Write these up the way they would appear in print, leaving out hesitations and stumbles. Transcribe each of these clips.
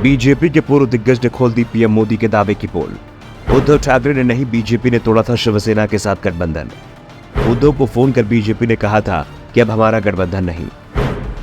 BJP के पूर्व दिग्गज ने खोल दी पीएम मोदी के दावे की पोल। उद्धव ठाकरे ने नहीं, बीजेपी ने तोड़ा था शिवसेना के साथ गठबंधन। उद्धव को फोन कर बीजेपी ने कहा था कि अब हमारा गठबंधन नहीं।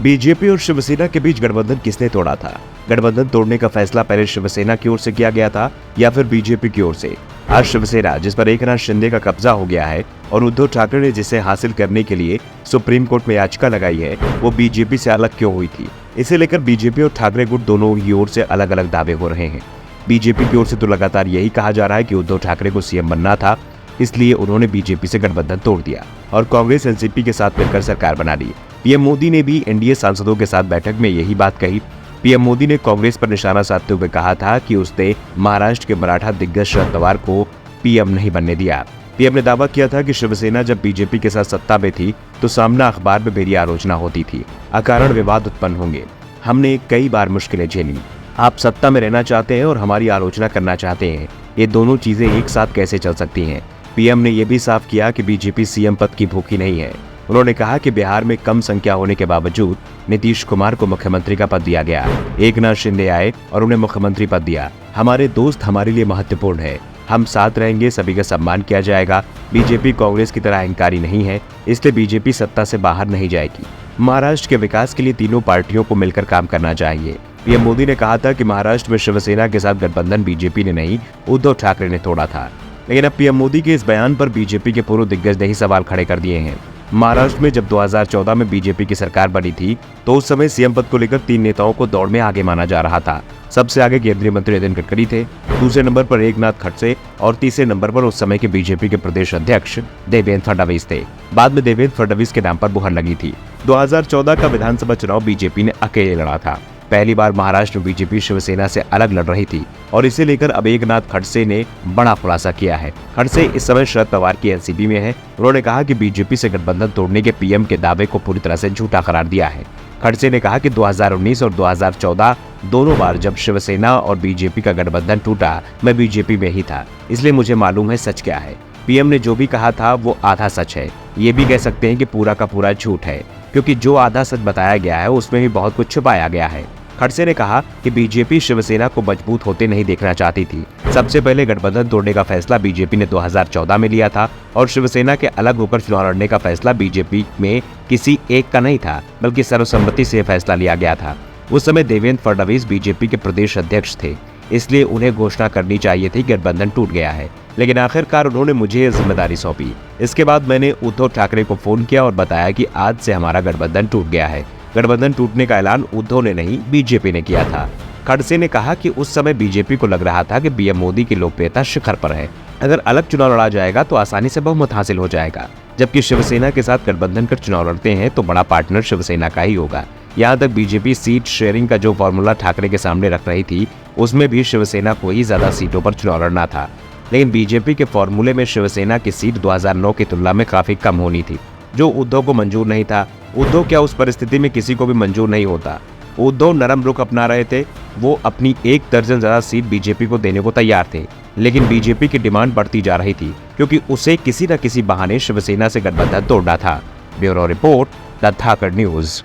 बीजेपी और शिवसेना के बीच गठबंधन किसने तोड़ा था? गठबंधन तोड़ने का फैसला पहले शिवसेना की ओर से किया गया था या फिर बीजेपी की ओर से? आज शिवसेना, जिस पर एकनाथ शिंदे का कब्जा हो गया है, और उद्धव ठाकरे ने जिसे हासिल करने के लिए सुप्रीम कोर्ट में याचिका लगाई है, वो बीजेपी से अलग क्यों हुई थी? इसे लेकर बीजेपी और ठाकरे गुट दोनों ही ओर से अलग अलग दावे हो रहे हैं। बीजेपी की ओर से तो लगातार यही कहा जा रहा है कि उद्धव ठाकरे को सीएम बनना था, इसलिए उन्होंने बीजेपी से गठबंधन तोड़ दिया और कांग्रेस एनसीपी के साथ मिलकर सरकार बना ली। पीएम मोदी ने भी एनडीए सांसदों के साथ बैठक में यही बात कही। पीएम मोदी ने कांग्रेस पर निशाना साधते हुए कहा था कि उसने महाराष्ट्र के मराठा दिग्गज शरद पवार को पीएम नहीं बनने दिया। पीएम ने दावा किया था कि शिवसेना जब बीजेपी के साथ सत्ता में थी तो सामना अखबार में मेरी आलोचना होती थी, अकारण विवाद उत्पन्न होंगे। हमने कई बार मुश्किलें झेली। आप सत्ता में रहना चाहते हैं और हमारी आलोचना करना चाहते हैं, ये दोनों चीजें एक साथ कैसे चल सकती हैं? पीएम ने यह भी साफ किया कि बीजेपी सीएम पद की भूखी नहीं है। उन्होंने कहा कि बिहार में कम संख्या होने के बावजूद नीतीश कुमार को मुख्यमंत्री का पद दिया गया। एकनाथ शिंदे आए और उन्हें मुख्यमंत्री पद दिया। हमारे दोस्त हमारे लिए महत्वपूर्ण है, हम साथ रहेंगे, सभी का सम्मान किया जाएगा। बीजेपी कांग्रेस की तरह अहंकारी नहीं है, इसलिए बीजेपी सत्ता से बाहर नहीं जाएगी। महाराष्ट्र के विकास के लिए तीनों पार्टियों को मिलकर काम करना चाहिए। पीएम मोदी ने कहा था कि महाराष्ट्र में शिवसेना के साथ गठबंधन बीजेपी ने नहीं, उद्धव ठाकरे ने तोड़ा था। लेकिन अब पीएम मोदी के इस बयान पर बीजेपी के पूर्व दिग्गज ने ही सवाल खड़े कर दिए हैं। महाराष्ट्र में जब 2014 में बीजेपी की सरकार बनी थी तो उस समय सीएम पद को लेकर 3 नेताओं को दौड़ में आगे माना जा रहा था। सबसे आगे केंद्रीय मंत्री नितिन गडकरी थे, दूसरे नंबर पर एकनाथ खड़से और तीसरे नंबर पर उस समय के बीजेपी के प्रदेश अध्यक्ष देवेंद्र फडणवीस थे। बाद में देवेंद्र फडणवीस के नाम पर मुहर लगी थी। 2014 का विधानसभा चुनाव बीजेपी ने अकेले लड़ा था। पहली बार महाराष्ट्र में बीजेपी शिवसेना से अलग लड़ रही थी और इसे लेकर अब एकनाथ खड़से ने बड़ा खुलासा किया है। खड़से इस समय शरद पवार की एनसीपी में है। उन्होंने कहा कि बीजेपी से गठबंधन तोड़ने के पीएम के दावे को पूरी तरह से झूठा करार दिया है। खड़से ने कहा कि 2019 और 2014 दोनों बार जब शिवसेना और बीजेपी का गठबंधन टूटा, मैं बीजेपी में ही था, इसलिए मुझे मालूम है सच क्या है। पीएम ने जो भी कहा था वो आधा सच है, ये भी कह सकते हैं कि पूरा का पूरा झूठ है, क्योंकि जो आधा सच बताया गया है उसमें भी बहुत कुछ छुपाया गया है। खड़से ने कहा कि बीजेपी शिवसेना को मजबूत होते नहीं देखना चाहती थी। सबसे पहले गठबंधन तोड़ने का फैसला बीजेपी ने 2014 में लिया था और शिवसेना के अलग होकर चुनाव लड़ने का फैसला बीजेपी में किसी एक का नहीं था, बल्कि सर्वसम्मति से फैसला लिया गया था। उस समय देवेंद्र फडणवीस बीजेपी के प्रदेश अध्यक्ष थे, इसलिए उन्हें घोषणा करनी चाहिए थी गठबंधन टूट गया है, लेकिन आखिरकार उन्होंने मुझे ये जिम्मेदारी सौंपी। इसके बाद मैंने उद्धव ठाकरे को फोन किया और बताया कि आज से हमारा गठबंधन टूट गया है। गठबंधन टूटने का ऐलान उद्धव ने नहीं, बीजेपी ने किया था। खड़से ने कहा कि उस समय बीजेपी को लग रहा था कि पीएम मोदी की लोकप्रियता शिखर पर है, अगर अलग चुनाव लड़ा जाएगा तो आसानी से बहुमत हासिल हो जाएगा, जबकि शिवसेना के साथ गठबंधन कर चुनाव लड़ते हैं तो बड़ा पार्टनर शिवसेना का ही होगा। यहाँ तक बीजेपी सीट शेयरिंग का जो फॉर्मूला ठाकरे के सामने रख रही थी, उसमें भी शिवसेना को ही ज्यादा सीटों पर चुनाव लड़ना था, लेकिन बीजेपी के फॉर्मूले में शिवसेना की सीट 2009 की तुलना में काफी कम होनी थी, जो उद्धव को मंजूर नहीं था। उद्धव क्या उस परिस्थिति में किसी को भी मंजूर नहीं होता। उद्धव नरम रुख अपना रहे थे, वो अपनी 1 दर्जन ज्यादा सीट बीजेपी को देने को तैयार थे, लेकिन बीजेपी की डिमांड बढ़ती जा रही थी क्योंकि उसे किसी न किसी बहाने शिवसेना से गठबंधन तोड़ना था। Bureau report, the Dhakad news.